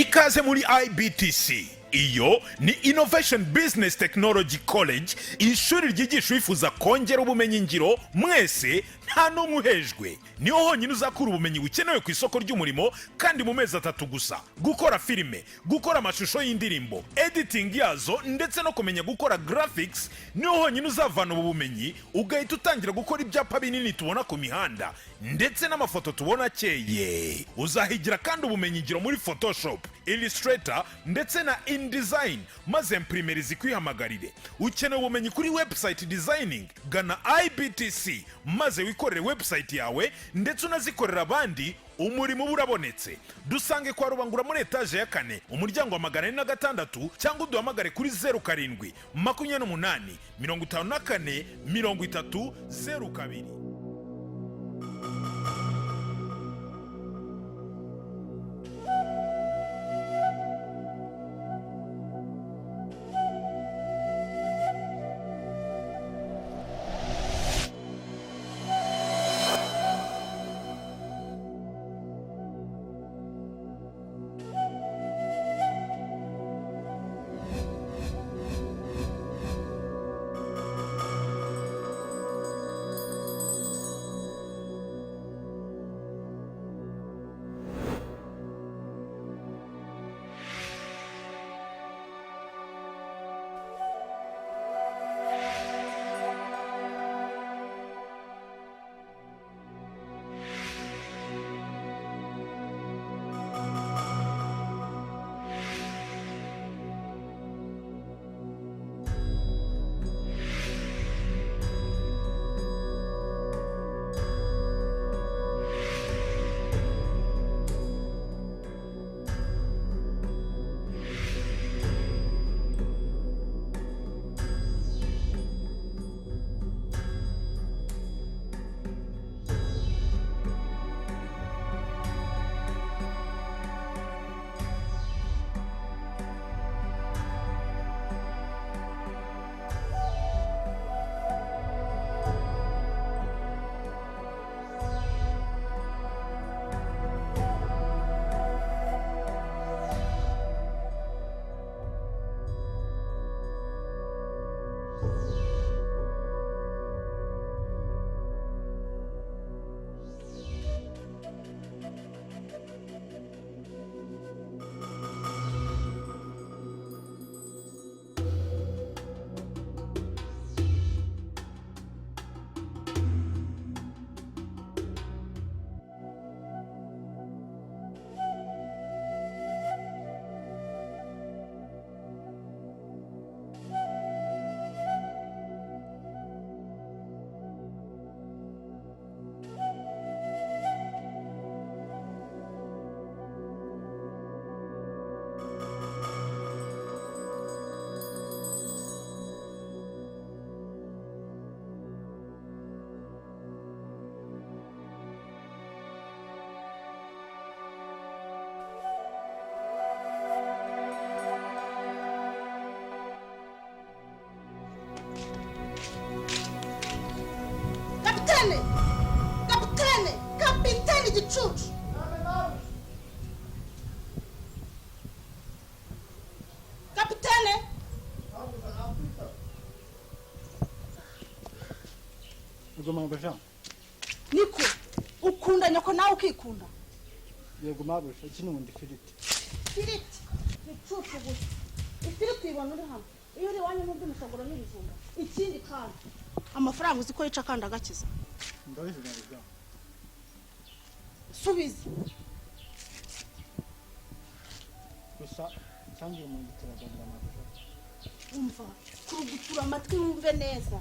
ikaze muri IBTC. Iyo ni Innovation Business Technology College, ishuri ryigisha wifuza kongera ubumenyi ngiro mwese nta n'umwe uhejwe. Niho honyine uzakura ubumenyi bukenewe ku isoko ry'umurimo kandi mu mezi 3 gusa. Gukora filime, gukora amashusho y'indirimbo, editing yazo ndetse no kumenya gukora graphics, niho honyine uzavana ubu bumenyi ugahita utangira gukora ibyapa binini tubona ku mihanda ndetse n'amafoto tubona akeye. Uzahigira kandi ubumenyi ngiro muri Photoshop, Illustrator ndetse na InDesign, maze imprimeri zikwihamagarire. Ukeneye ubumenyi kuri website designing, gana IBTC maze wikorere website yawe ndetse unazikorera abandi, umurimo burabonetse. Dusange kwa Rubangura muri etage ya 4, umuryango wa 406, cyangwa uduhamagare kuri 07 28 54 30 02. Kapiteni gicucu. Kapiteni. Ugoma basha. Niko ukunda nyoko nawe ukikunda. Yego mabusha kinundi firiti. Firiti. Gicucu gusa. Ifiriti ibona uri hano. Iyo uri wanye mu by'umusogoro n'ibijumba. Ikindi kandi amafaranga uziko yica kandi agakiza. Ndabizi nabyo. Subiza. Gusa cyangwa umuntu turaganda mabusha. Umva kurugutura amatwi wumve neza.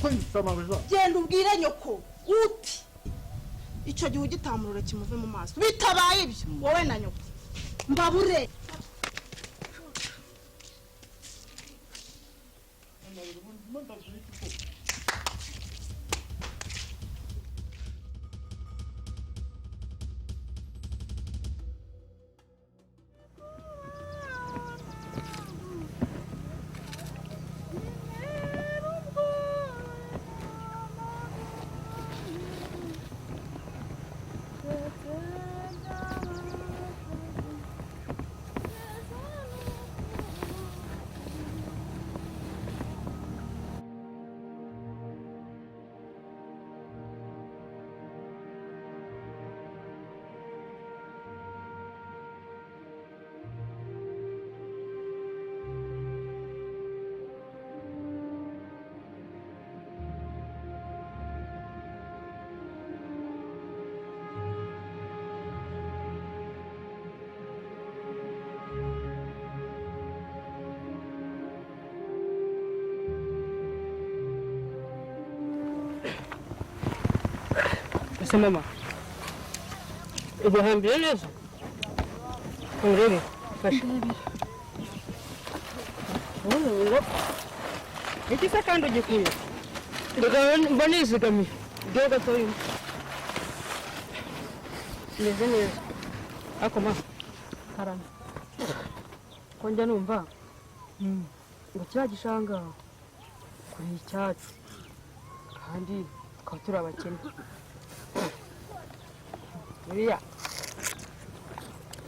Kwisa mabusha. Genda ubwire nyoko uti icyo gihe ugitamurura kimuve mu maso. Bitabaye ibyo wowe na nyoko mbabure. ese mama ubuhambire neza urebe fasha iki se kandi ugikuye mba nizigamiye byo gatoya meze neza ako ma karame ko njya numva ngo kiriya gishanga kuri icyatsi kandi tukaba turi abakene buriya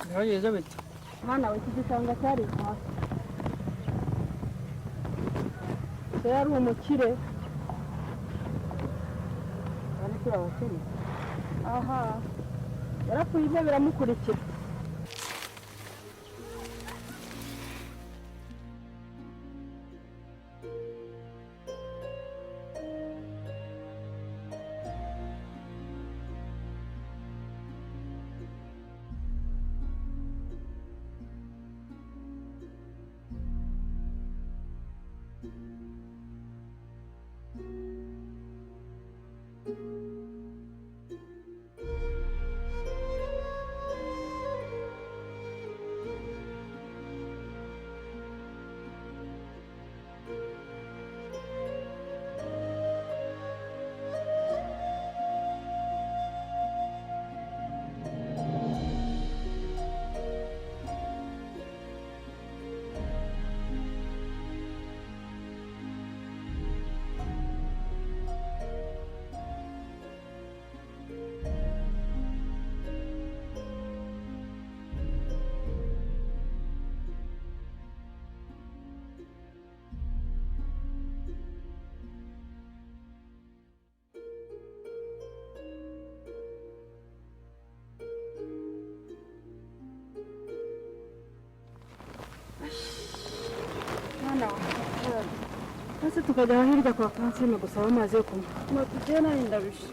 birageze bite mwana we iki gishanga cyari hasi se yari umukire kandi turi abakene aha yarapfuye ibyo biramukurikira Ese tukajya hirya kwa Francine gusaba amazi yo kunywa. Ngo tugende nari ndabishe.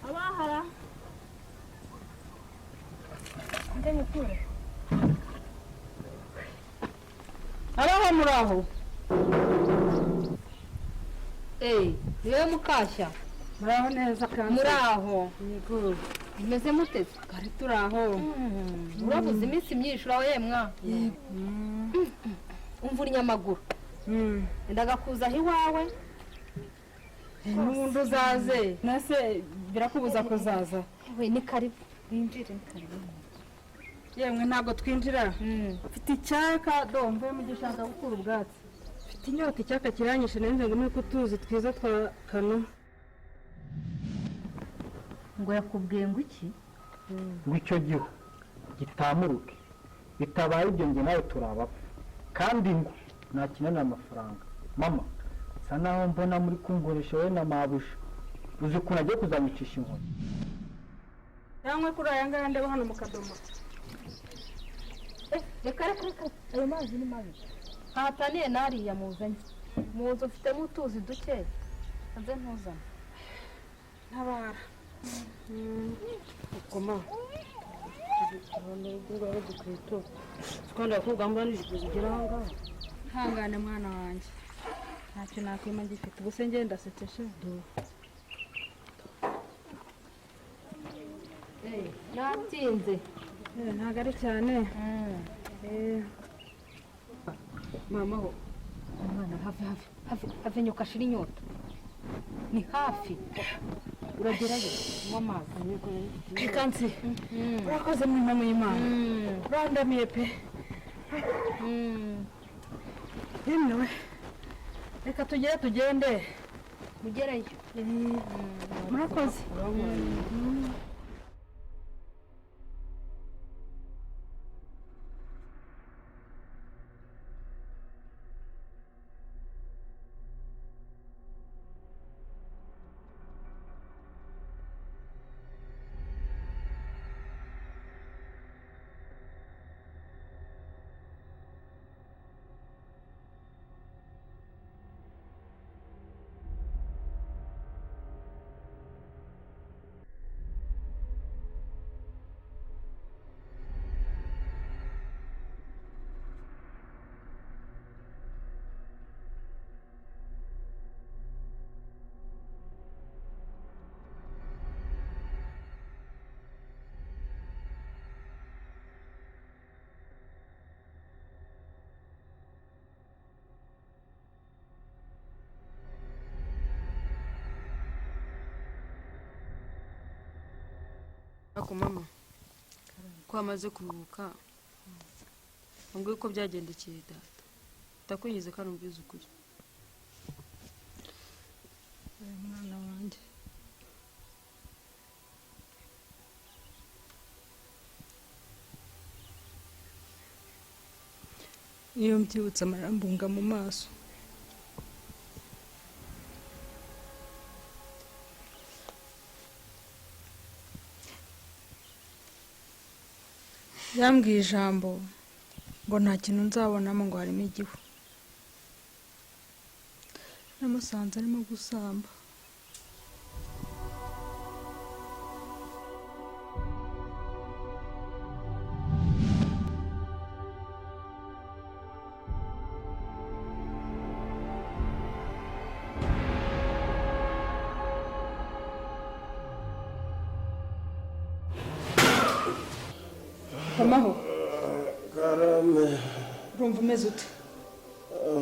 abahara njye mukure Araho muraho. Niwe mukashya. Muraho neza kandi. Muraho. Yego. Imeze muteze? Kari turaho. Urabuze iminsi myinshi uraho yemwa. Umvura inyamaguru. Ndagakuza aho iwawe. N'ubundi uzaze. Nase birakubuza kuzaza. We ni karibu. Winjire ni karibu. Yemwe ntabwo twinjira. Mfite icyaka domve mu gishanga gukura ubwatsi. Mfite inyota icyaka kiranyishe nenze ngo nuko tuzi twiza twa kano. Ngo yakubwiye ngo iki? ngo icyo gihe gitamuruke bitabaye ibyo nge nawe turabapfa kandi ngo nakinana amafaranga mama sa naho mbona muri kungoresha we na mabusha uzi ukuntu agiye kuzanyicisha inkoni Yangwe kuri aya ngaya ndeba hano mu kadomo. Reka ayo mazi ni mabi. Hataniye nariya muzanye. Muzo ufitemo utuzi duke. Nze ntuzana. Ntabara. Koma. None ngoro dukwito. Twanda kugamba nijigera hanga. Hangane mwana wanje. Ntacyo nakwima ngifite ubuse ngenda seteshe do. Natinze. Ntago ari cyane. Mama ho. Mwana hafi nyoka shira inyota. Ni hafi. Uragerayo mwamazi. Ikansi. Urakoze mwima mw'Imana. Urandamiye pe. Yewe. Reka tugende. Mugerayo. Murakoze. ako mama ko amaze kuruhuka mbwiye ko byagendekeye data ndakunyuze kandi umbize ukuri. mwana wanjye iyo mbyibutse amarambunga mu maso yambwiye ijambo ngo nta kintu nzabonamo ngo harimo igihu. namusanze arimo gusamba. Amaho Karame urumva umeze ute?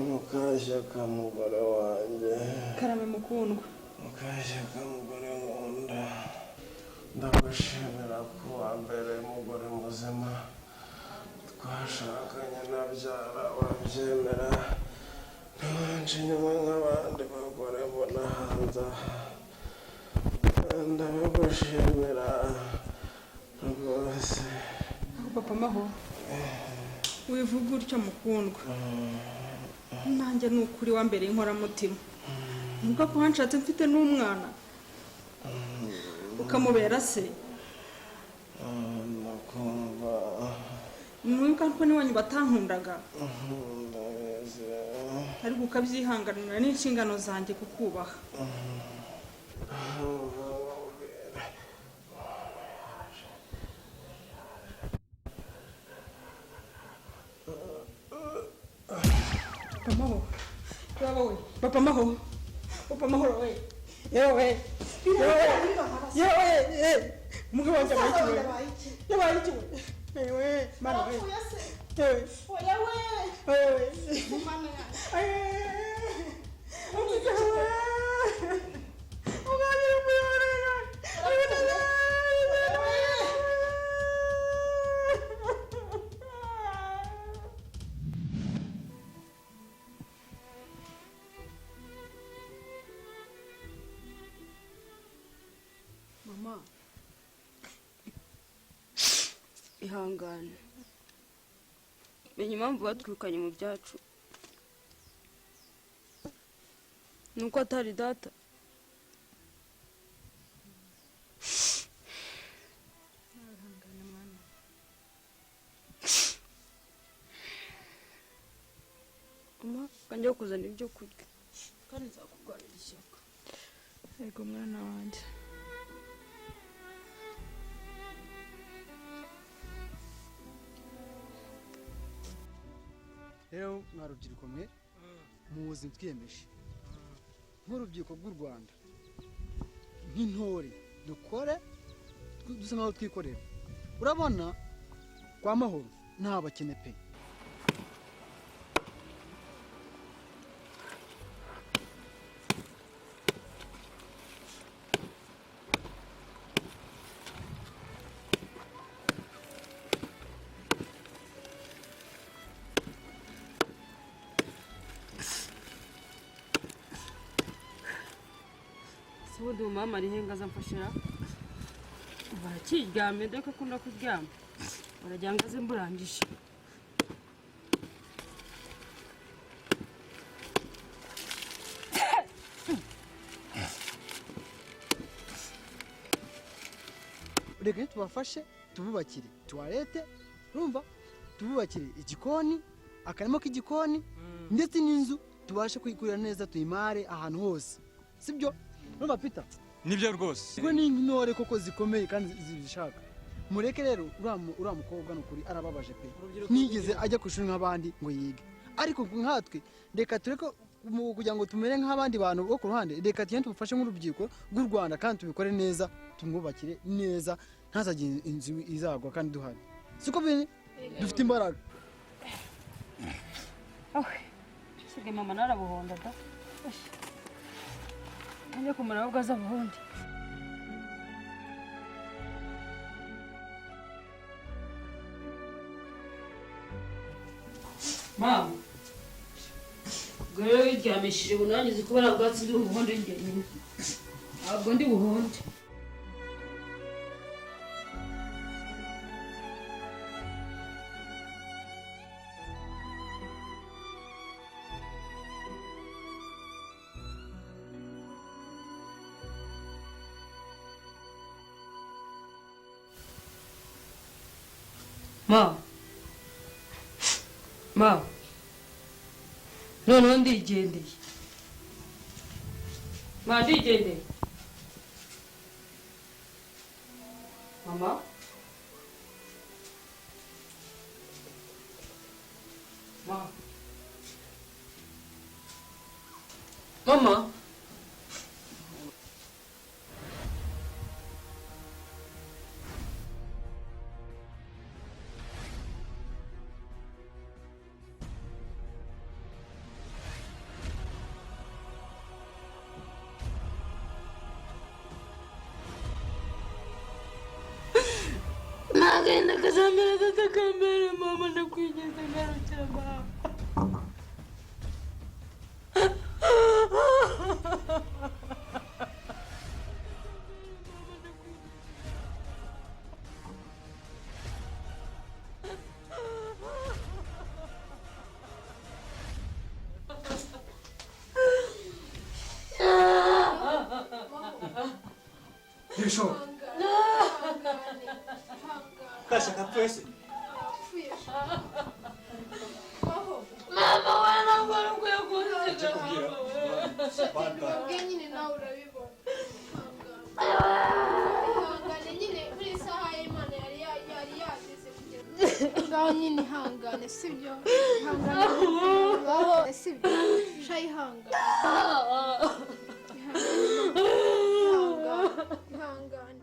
Mukashyaka mugore wanjye. Karame mukundwa. Mukashyaka mugore nkunda, ndagushimira ko wambereye umugore muzima twashakanye nabyara wabyemera ntiwanje inyuma nk'abandi bagore mbona hanze aha. Ndagushimira rwose. Papa Maho wivuga utyo mukundwa, nanjye ni ukuri wambereye inkoramutima. Nubwo ko hanshatse mfite n'umwana ukamubera se. Ndakumva. Mwibuka ko n'iwanyu batankundaga, Ndabizi. ariko ukabyihanganira n'inshingano zanjye kukubaha. Papa Maho, Papa Maho we. Yewe. Mungu wangu yabaye iki? Yewe, mana we. Yewe. Yewe. Mama ya. Mama ihangane, menya impamvu batwirukanye mu byacu nuko atari data. Mama kanjya kuzana ibyo kurya kandi nzakugwanira ishyaka. Yego mwana wanjye. rero mwa rubyiruko mwe muzi twiyemeje nk'urubyiruko rw'u Rwanda nk'intore dukore dusa nkaho twikorera. Urabona kwa Mahoro nta bakene pe. Ubundi mama ari henga azamfashira barakiryamye dore akunda kuryama baragira ngo aze mburangije. Reka tubafashe tububakire tuwarete, urumva, tububakire igikoni, akarimo k'igikoni ndetse n'inzu tubashe kuyikurira neza tuyimare ahantu hose, sibyo? Urumva Peter? Nibyo rwose. Ubwo ni intore koko zikomeye kandi zibishaka. Mureke rero uriya mukobwa n'ukuri arababaje pe. Nigeze ajya ku ishuri nk'abandi ngo yige, ariko nkatwe reka tureke kugira ngo tumere nk'abandi bantu bo ku ruhande, reka tugende tubufashe nk'urubyiruko rw'u Rwanda kandi tubikore neza, tumwubakire neza, ntazagire inzu izagwa kandi duhari. Siko bine dufite imbaraga. Sige mama narabuhonda da. Njye kumara ubwo azabuhondi. mama ubwo rero wiryamishije bunangize kubera ubwatsi ndi buhonde njyenyine ntabwo ndi buhonde ma noneho ndigendeye ndigendeye mama mama Nagenda kazambere tatakambere mama ndakwigeze ngarukira mama Bisho. Kashaka twese. Mama wana ngoro kuyakuze kubwira. Ubwe nyine nawe urabibona. Ihangane nyine muri isaha y'Imana yari yageze kugeza. Ngaho nyine ihangane sibyo? Ihangane. Baho sibyo? Shayihangane. Ihangane. Ihangane.